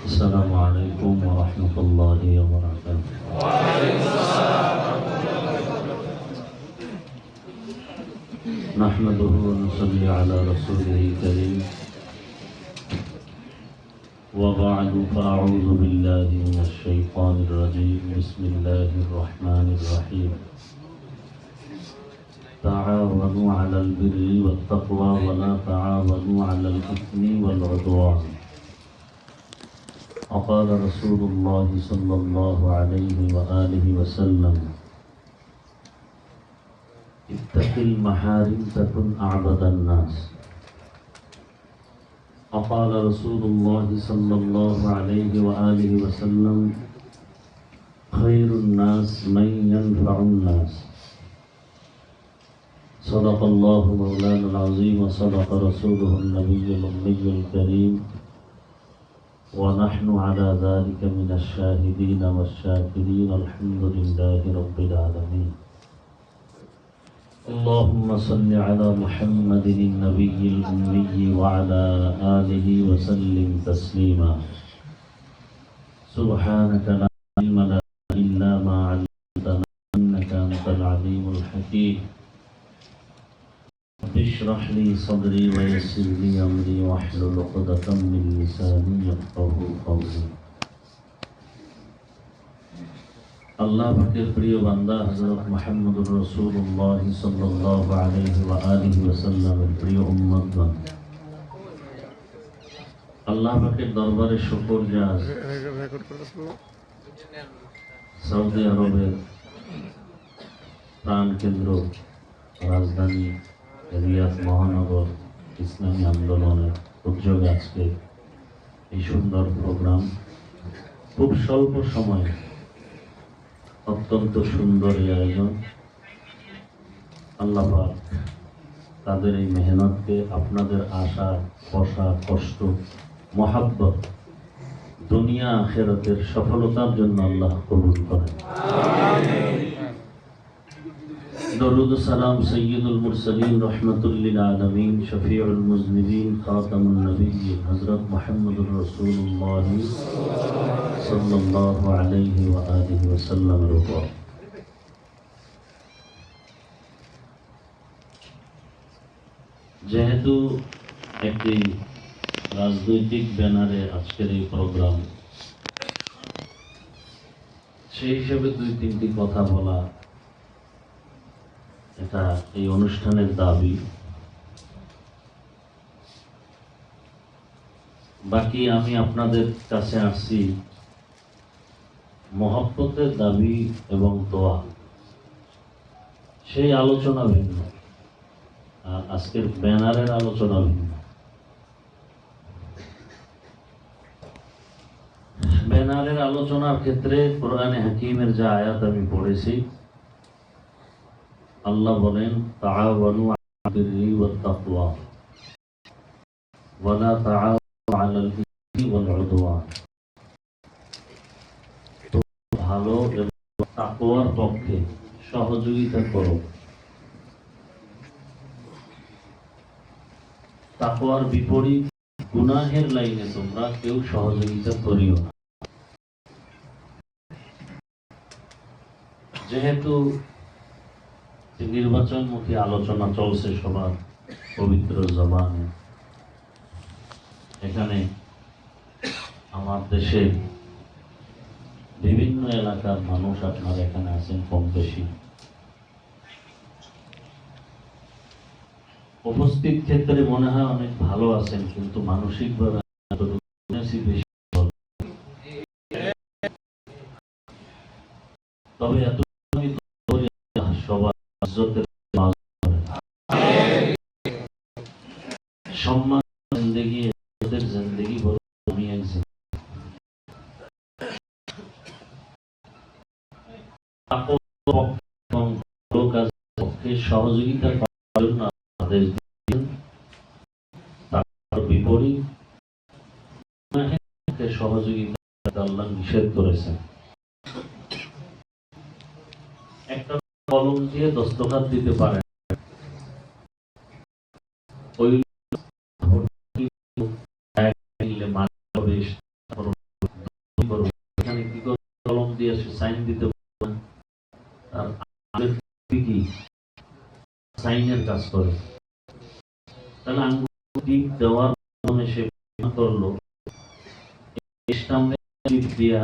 السلام عليكم ورحمة الله وبركاته. نحمده ونصلي على رسوله الكريم وبعد فأعوذ بالله من الشيطان الرجيم بسم الله الرحمن الرحيم تعاونوا على البر والتقوى ولا تعاونوا على الإثم والعدوان وقال رسول الله صلى الله عليه وآله وسلم اتق المحارم تكن أعبد الناس وقال رسول الله صلى الله عليه وآله وسلم خير الناس من ينفع الناس صدق الله مولانا العظيم وصدق رسوله النبي الأمي الكريم ونحن على ذلك من الشاهدين والشاكرين الحمد لله رب العالمين اللهم صل على محمد النبي الأمي وعلى آله وسلم تسليما سبحانك لا علم لنا إلا ما علمتنا إنك أنت العليم الحكيم رب اشرح لي صدري ويسر لي أمري واحلل عقدة من لساني يفقهوا قولي আল্লাহ পাকের প্রিয় বান্দা হযরত মুহাম্মদুর রাসূলুল্লাহ সাল্লাল্লাহু আলাইহি ওয়া আলিহি ওয়াসাল্লামের প্রিয় উম্মতগণ, আল্লাহ পাকের দরবারে শুকরিয়া সৌদি আরবের প্রাণ কেন্দ্র রাজধানী রিয়াদ মহানগর ইসলামী আন্দোলনের উদ্যোগে আজকে এই সুন্দর প্রোগ্রাম খুব স্বল্প সময়ে অত্যন্ত সুন্দর এই আয়োজন। আল্লাহ পাক তাদের এই মেহনতকে আপনাদের আশা কষা কষ্ট মহাব্বত দুনিয়া আখিরাতের সফলতার জন্য আল্লাহ কবুল করেন। দরুদ সালাম সৈয়দুল মুরসালিন রহমাতুল লিল আলামিন শফিউল মুজনিবিন খাতামুন নবিয়্যিন হযরত মুহাম্মদুর রাসূলুল্লাহ সাল্লাল্লাহু আলাইহি ওয়া আলিহি ওয়াসাল্লামের উপর যেহেতু একটি রাজনৈতিক ব্যানারে আজকের এই প্রোগ্রাম, সেই হিসেবে দুই তিনটি কথা বলা এটা এই অনুষ্ঠানের দাবি। বাকি আমি আপনাদের কাছে আসছি মহব্বতের দাবি এবং দোয়া, সেই আলোচনা ভিন্ন আর আজকের ব্যানারের আলোচনা ভিন্ন। ব্যানারের আলোচনার ক্ষেত্রে কোরআনে হাকিমের যে আয়াত আমি পড়েছি, আল্লাহ বলেন তাআওয়ানু আলাল বিররি ওয়াত তাকওয়া ওয়া লা তাআওয়ানু আলাল ইসমি ওয়াল উদওয়ান। ভালো এবং তাকওয়ার পক্ষে সহযোগিতা করো, তাকওয়ার বিপরীত গুনাহের লাইনে তোমরা কেউ সহযোগিতা করিও না। যেহেতু নির্বাচনমুখী আলোচনা চলছে সবার পবিত্র জবানে, এখানে আমার দেশের বিভিন্ন এলাকার মানুষ আপনারা এখানে আছেন কম বেশি, উপস্থিত ক্ষেত্রে মনে হয় অনেক ভালো আছেন, কিন্তু মানসিকভাবে তবে এত সবার সম্মান জিন্দেগি জিন্দেগি বলে আমি একজন সহযোগিতা করার জন্য আদেশ দিয়েছেন, তার বিপরীত সহযোগিতা আল্লাহ নিষেধ করেছেন। একটা কলম দিয়ে দস্তখত দিতে পারেন, ওই এখানে কি করে কলম দিয়ে সাইন দিতে কি সাইনের কাজ করে, তাহলে আঙ্গুল টিপ দেওয়ার মাধ্যমে সে করলো ইসলামে টিপ দিয়া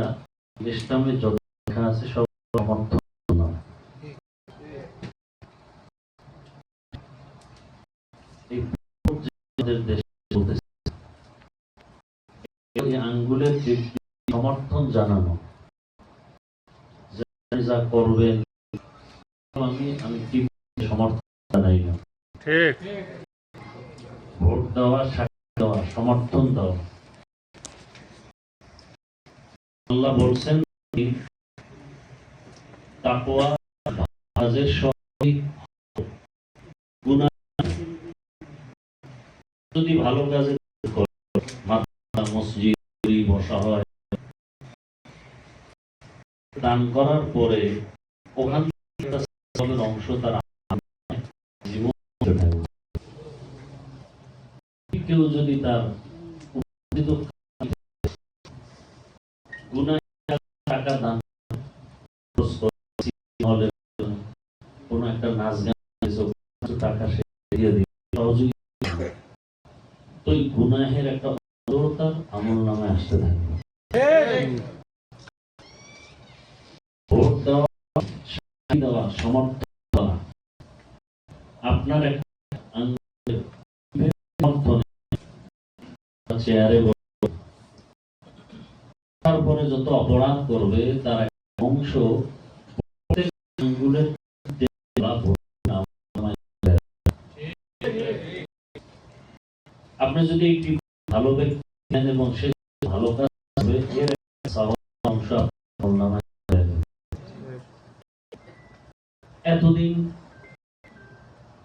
ইসলামে যত লেখা আছে সব সমর্থন না। এই দেশে বলতেছে আঙ্গুলের টিপ সমর্থন জানানো যা করবেন, আমি টিপ সমর্থন জানাই না। ঠিক, ভোট দেওয়া, সাক্ষী দেওয়া, সমর্থন দেওয়া। আল্লাহ বলছেন তাকওয়া কাজের সঠিক গুনাহ যদি ভালো কাজে মসজিদ বসা হয়, দান করার পরে ওখান থেকে অংশ তারা জীবন, কেউ যদি তার টাকা দান কোন একটা নাচ গান টাকা সে দিয়ে দিবে সহযোগিতা, তো এই গুনাহের একটা অজরতার আমল নামে আসতে থাকবে। ভোট দেওয়া, সাক্ষী দেওয়া, সমর্থন দেওয়া, আপনার চেয়ারে তারপরে যত অপরাধ করবে তার অংশ আঙ্গুলের আপনি যদি একটি ভালো ব্যক্তি এবং সে ভালো কাজ করবে এর অংশ এতদিন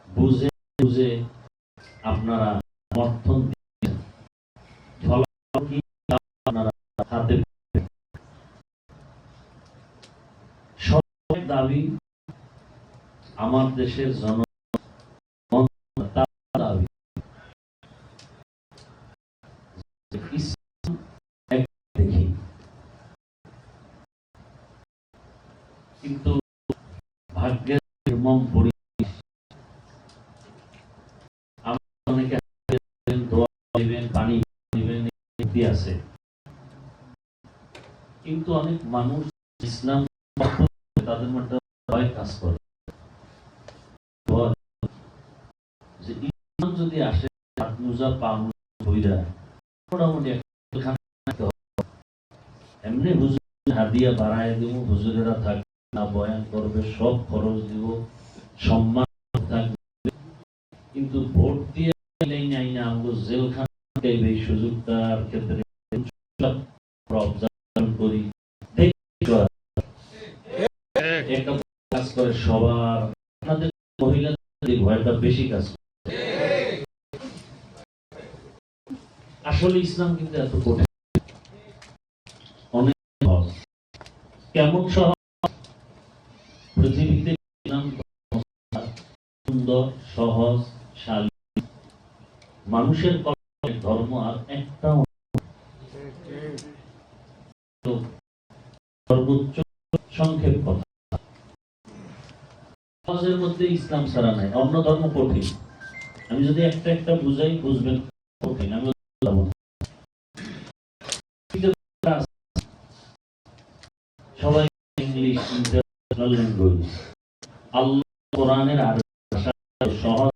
বুঝে বুঝে আপনারা সমর্থন দিচ্ছেন, ফলাফল কি আপনারা হাতে সব দাবি আমার দেশের জনগণ দাবি দেখি, কিন্তু ভাগ্যের নির্মম পরিবেশ অনেকে দোয়া দিবেন, পানি দিবেন আছে, কিন্তু অনেক মানুষ ইসলাম তাদের মধ্যে ভয় কাজ করে যে ইসলাম যদি আসে হাত মোজা পা মোজা মোটামুটি এমনি হুজুর হাদিয়া বাড়ায় দিব, হুজুরেরা থাকবে না, বয়ান করবে, সব খরচ দিব, সম্মান থাকবে, কিন্তু ভোট দিয়ে নাই না আমরা জেলখানা এই সুযোগটার ক্ষেত্রে করি একটা কাজ করে সবার, আপনাদের মহিলাদের ভয়টা বেশি কাজ করে। আসলে ইসলাম কিন্তু এত কঠিন, অনেক সহজ। কেমন সহজ? পৃথিবীতে ইসলাম সুন্দর, সহজ, শালীন, মানুষের ধর্ম আর একটা সর্বোচ্চ সংক্ষেপ কথা, সহজের মধ্যে ইসলাম ছাড়া নাই, অন্য ধর্ম কঠিন। আমি যদি একটা একটা বুঝাই বুঝবেন কঠিন, আমি সবাই ইংলিশ ইন্টারন্যাশনাল ল্যাঙ্গুয়েজ, আল্লাহ কোরআনের আরবি ভাষা সহজ